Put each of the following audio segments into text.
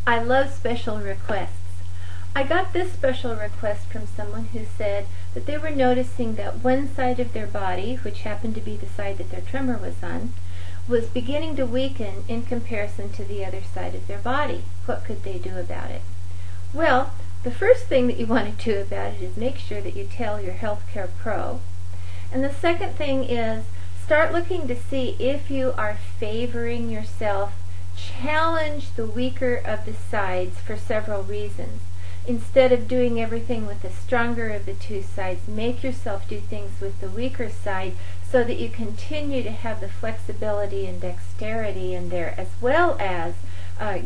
I love special requests. I got this special request from someone who said that they were noticing that one side of their body, which happened to be the side that their tremor was on, was beginning to weaken in comparison to the other side of their body. What could they do about it? Well, the first thing that you want to do about it is make sure that you tell your healthcare pro. And the second thing is start looking to see if you are favoring yourself. Challenge the weaker of the sides for several reasons. Instead of doing everything with the stronger of the two sides, make yourself do things with the weaker side so that you continue to have the flexibility and dexterity in there, as well as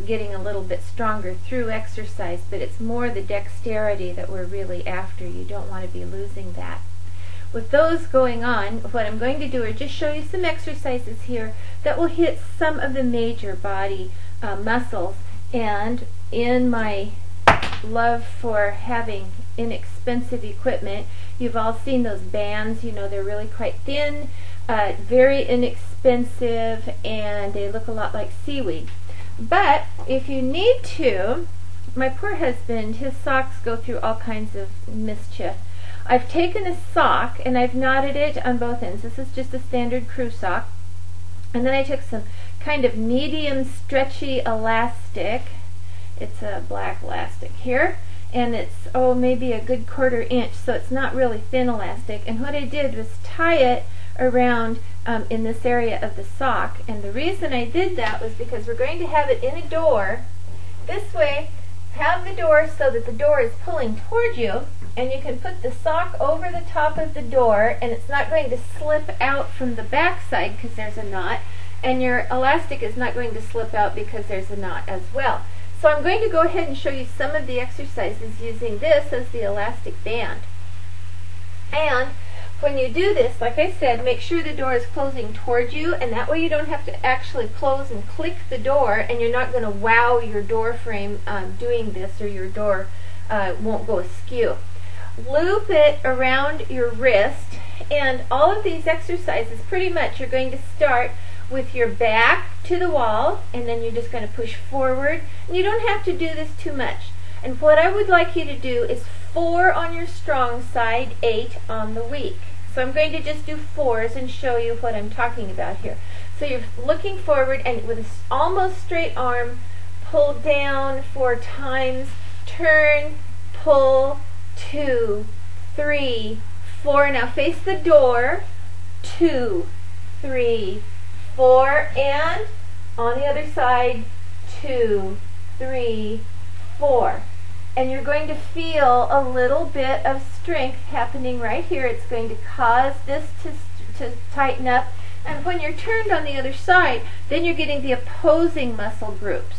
getting a little bit stronger through exercise. But it's more the dexterity that we're really after. You don't want to be losing that. With those going on, what I'm going to do is just show you some exercises here that will hit some of the major body muscles. And in my love for having inexpensive equipment, you've all seen those bands. You know, they're really quite thin, very inexpensive, and they look a lot like seaweed. But if you need to, my poor husband, his socks go through all kinds of mischief. I've taken a sock and I've knotted it on both ends. This is just a standard crew sock. And then I took some kind of medium stretchy elastic. It's a black elastic here. And it's, maybe a good 1/4 inch, so it's not really thin elastic. And what I did was tie it around in this area of the sock. And the reason I did that was because we're going to have it in a door. This way, have the door so that the door is pulling toward you, and you can put the sock over the top of the door, and it's not going to slip out from the back side because there's a knot, and your elastic is not going to slip out because there's a knot as well. So I'm going to go ahead and show you some of the exercises using this as the elastic band. And when you do this, like I said, make sure the door is closing toward you, and that way you don't have to actually close and click the door, and you're not going to wow your door frame doing this, or your door won't go askew. Loop it around your wrist, and all of these exercises pretty much are going to start with your back to the wall, and then you're just going to push forward, and you don't have to do this too much. And what I would like you to do is 4 on your strong side, 8 on the weak. So I'm going to just do 4s and show you what I'm talking about here. So you're looking forward, and with an almost straight arm, pull down 4 times, turn, pull, 2, 3, 4. Now face the door, 2, 3, 4, and on the other side, 2, 3, 4. And you're going to feel a little bit of strength happening right here. It's going to cause this to tighten up. And when you're turned on the other side, then you're getting the opposing muscle groups.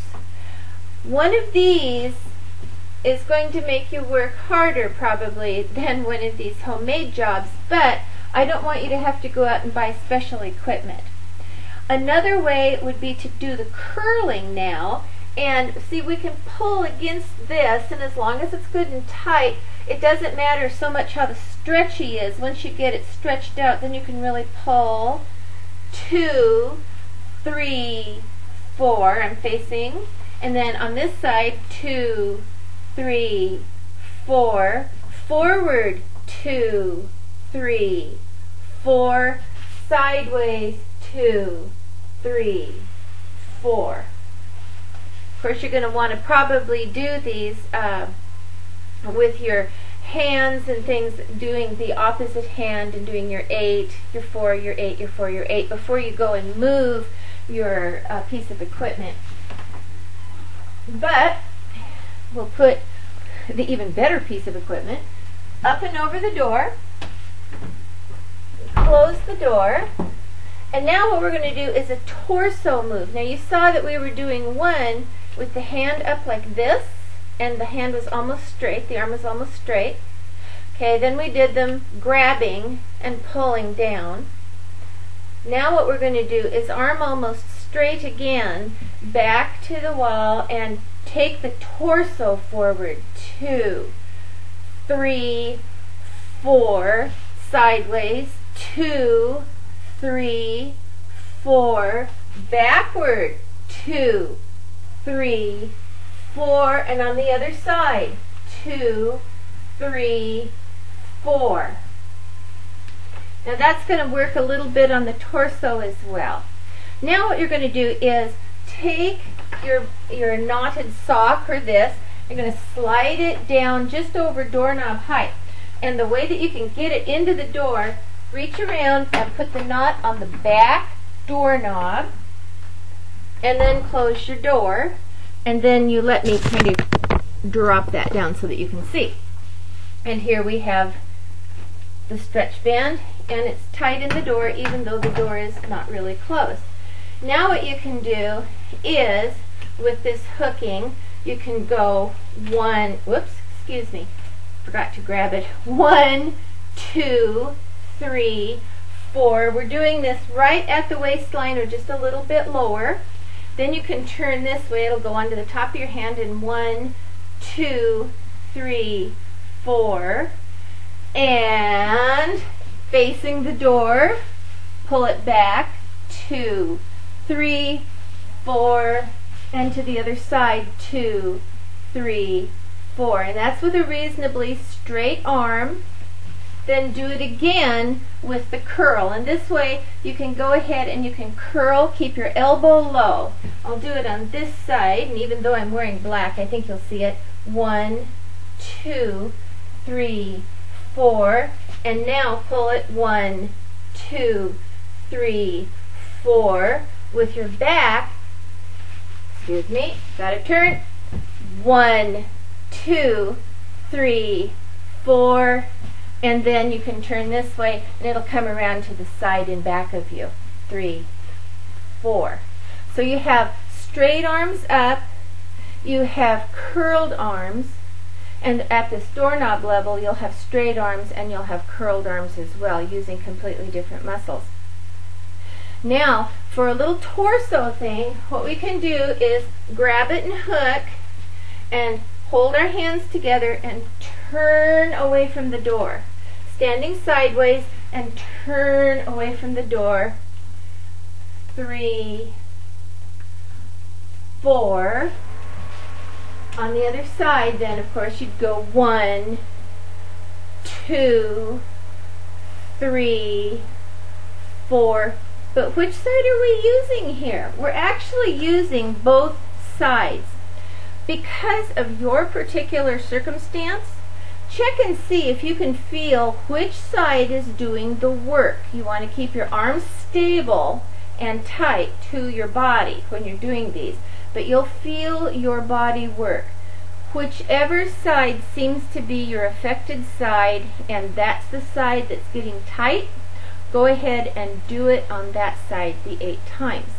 One of these is going to make you work harder probably than one of these homemade jobs, but I don't want you to have to go out and buy special equipment. Another way would be to do the curling now. And see, we can pull against this, and as long as it's good and tight, it doesn't matter so much how the stretchy is. Once you get it stretched out, then you can really pull. 2, 3, 4, I'm facing. And then on this side, 2, 3, 4. Forward, 2, 3, 4. Sideways, 2, 3, 4. Of course, you're going to want to probably do these with your hands and things, doing the opposite hand and doing your 8, your 4, your 8, your 4, your 8 before you go and move your piece of equipment. But we'll put the even better piece of equipment up and over the door, close the door. And now what we're going to do is a torso move. Now you saw that we were doing one with the hand up like this, and the hand was almost straight, the arm was almost straight. Okay, then we did them grabbing and pulling down. Now what we're going to do is arm almost straight again, back to the wall, and take the torso forward. 2, 3, 4, sideways, 2, 3, 4, backward, 2, 3, 4, and on the other side, 2, 3, 4. Now that's going to work a little bit on the torso as well. Now what you're going to do is take your knotted sock or this, you're going to slide it down just over doorknob height. And the way that you can get it into the door, reach around and put the knot on the back doorknob, and then close your door, and then you let me kind of drop that down so that you can see. And here we have the stretch band, and it's tight in the door even though the door is not really closed. Now what you can do is, with this hooking, you can go forgot to grab it, 1, 2, 3, 4. We're doing this right at the waistline or just a little bit lower. Then you can turn this way, it'll go onto the top of your hand, and 1, 2, 3, 4. And facing the door, pull it back, 2, 3, 4, and to the other side, 2, 3, 4. And that's with a reasonably straight arm. Then do it again with the curl, and this way you can go ahead and you can curl, keep your elbow low. I'll do it on this side, and even though I'm wearing black, I think you'll see it. 1, 2, 3, 4, and now pull it 1, 2, 3, 4 with your back. Gotta turn. 1, 2, 3, 4, and then you can turn this way and it'll come around to the side and back of you. 3, 4. So you have straight arms up, you have curled arms, and at this doorknob level you'll have straight arms and you'll have curled arms as well, using completely different muscles. Now for a little torso thing, what we can do is grab it and hook and hold our hands together and turn away from the door, standing sideways, and turn away from the door. 3, 4. On the other side then, of course, you'd go 1, 2, 3, 4. But which side are we using here? We're actually using both sides. Because of your particular circumstance, check and see if you can feel which side is doing the work. You want to keep your arms stable and tight to your body when you're doing these, but you'll feel your body work. Whichever side seems to be your affected side, and that's the side that's getting tight, go ahead and do it on that side the 8 times.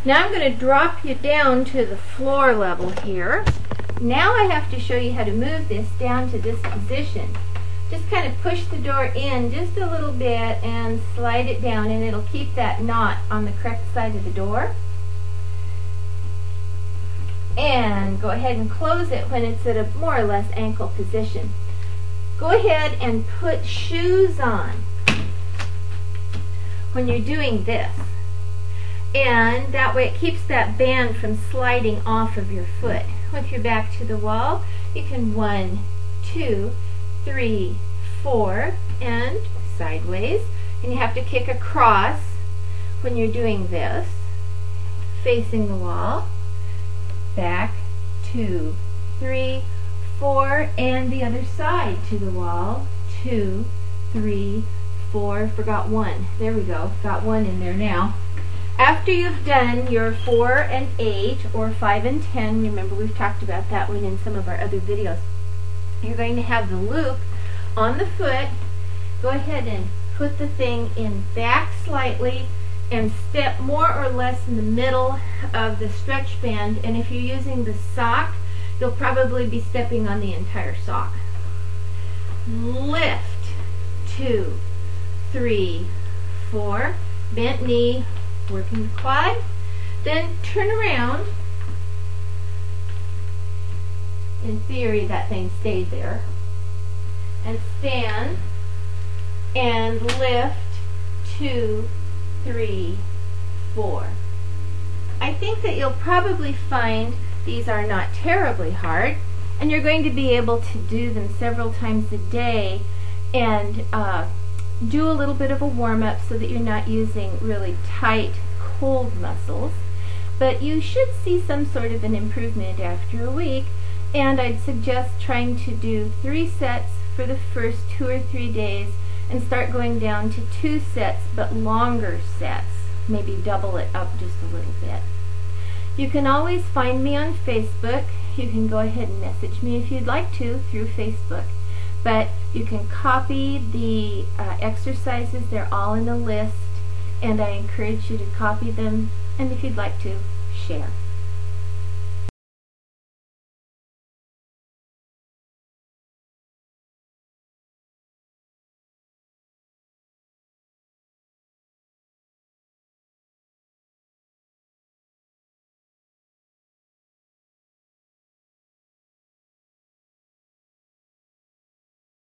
Now I'm going to drop you down to the floor level here. Now I have to show you how to move this down to this position. Just kind of push the door in just a little bit and slide it down, and it'll keep that knot on the correct side of the door. And go ahead and close it when it's at a more or less ankle position. Go ahead and put shoes on when you're doing this. And that way it keeps that band from sliding off of your foot. With your back to the wall, you can 1, 2, 3, 4, and sideways. And you have to kick across when you're doing this, facing the wall. Back, 2, 3, 4, and the other side to the wall. 2, 3, 4. Forgot 1. There we go. Got 1 in there now. After you've done your 4 and 8, or 5 and 10, remember we've talked about that one in some of our other videos, you're going to have the loop on the foot. Go ahead and put the thing in back slightly and step more or less in the middle of the stretch band, and if you're using the sock, you'll probably be stepping on the entire sock. Lift, 2, 3, 4, bent knee, working the quad, then turn around. In theory that thing stayed there, and stand and lift, 2, 3, 4. I think that you'll probably find These are not terribly hard, and you're going to be able to do them several times a day and do a little bit of a warm-up so that you're not using really tight, cold muscles. But you should see some sort of an improvement after a week, and I'd suggest trying to do 3 sets for the first 2 or 3 days and start going down to 2 sets, but longer sets. Maybe double it up just a little bit. You can always find me on Facebook. You can go ahead and message me if you'd like to through Facebook. But you can copy the exercises. They're all in a list, and I encourage you to copy them, and if you'd like to, share.